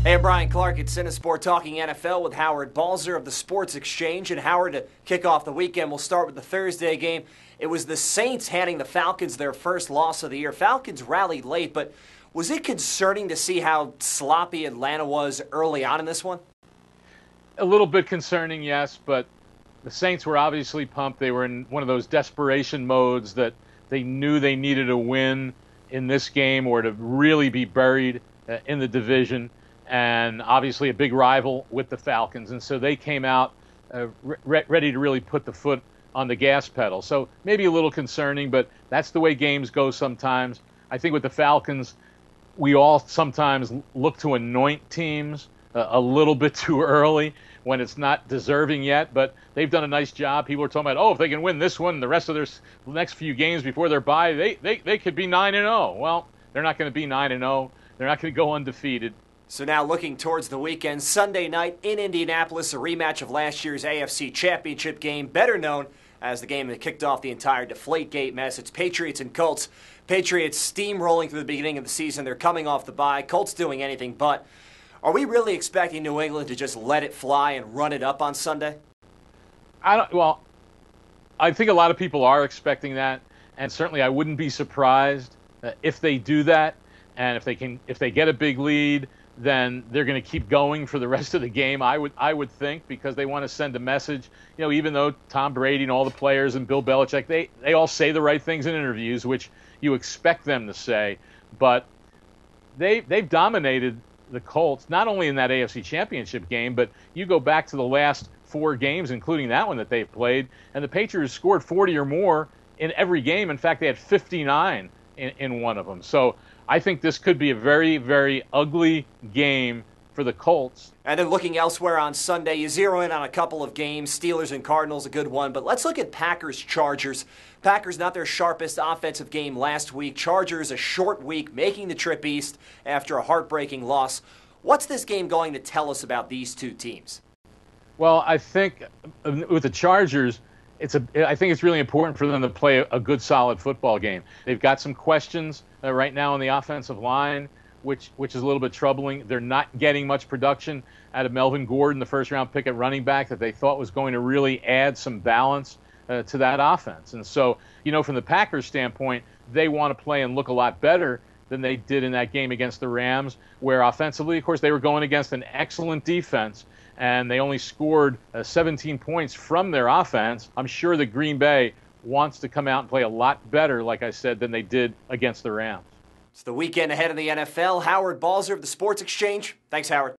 Hey, I'm Brian Clark at CineSport talking NFL with Howard Balzer of the Sports Exchange. And Howard, to kick off the weekend, we'll start with the Thursday game. It was the Saints handing the Falcons their first loss of the year. Falcons rallied late, but was it concerning to see how sloppy Atlanta was early on in this one? A little bit concerning, yes, but the Saints were obviously pumped. They were in one of those desperation modes that they knew they needed a win in this game or to really be buried in the division. And obviously a big rival with the Falcons. And so they came out ready to really put the foot on the gas pedal. So maybe a little concerning, but that's the way games go sometimes. I think with the Falcons, we all sometimes look to anoint teams a little bit too early when it's not deserving yet. But they've done a nice job. People are talking about, if they can win this one and the rest of their next few games before their bye, they could be 9-0. Well, they're not going to be 9-0. They're not going to go undefeated. So now looking towards the weekend, Sunday night in Indianapolis, a rematch of last year's AFC Championship game, better known as the game that kicked off the entire Deflategate mess. It's Patriots and Colts. Patriots steamrolling through the beginning of the season. They're coming off the bye. Colts doing anything but. Are we really expecting New England to just let it fly and run it up on Sunday? I think a lot of people are expecting that, and certainly I wouldn't be surprised if they do that, and if they get a big lead, then they're going to keep going for the rest of the game, I would think, because they want to send a message. You know, even though Tom Brady and all the players and Bill Belichick, they all say the right things in interviews, which you expect them to say, but they've dominated the Colts, not only in that AFC Championship game, but you go back to the last 4 games, including that one that they've played, and the Patriots scored 40 or more in every game. In fact, they had 59 in one of them. So I think this could be a very, very ugly game for the Colts. And then looking elsewhere on Sunday, you zero in on a couple of games. Steelers and Cardinals, a good one. But let's look at Packers-Chargers. Packers not their sharpest offensive game last week. Chargers a short week, making the trip east after a heartbreaking loss. What's this game going to tell us about these two teams? Well, I think with the Chargers, I think it's really important for them to play a good, solid football game. They've got some questions right now on the offensive line, which is a little bit troubling. They're not getting much production out of Melvin Gordon, the first-round pick at running back that they thought was going to really add some balance to that offense. And so, from the Packers' standpoint, they want to play and look a lot better than they did in that game against the Rams, where offensively, of course, they were going against an excellent defense, and they only scored 17 points from their offense. I'm sure that Green Bay wants to come out and play a lot better, like I said, than they did against the Rams. It's the weekend ahead of the NFL. Howard Balzer of the Sports Exchange. Thanks, Howard.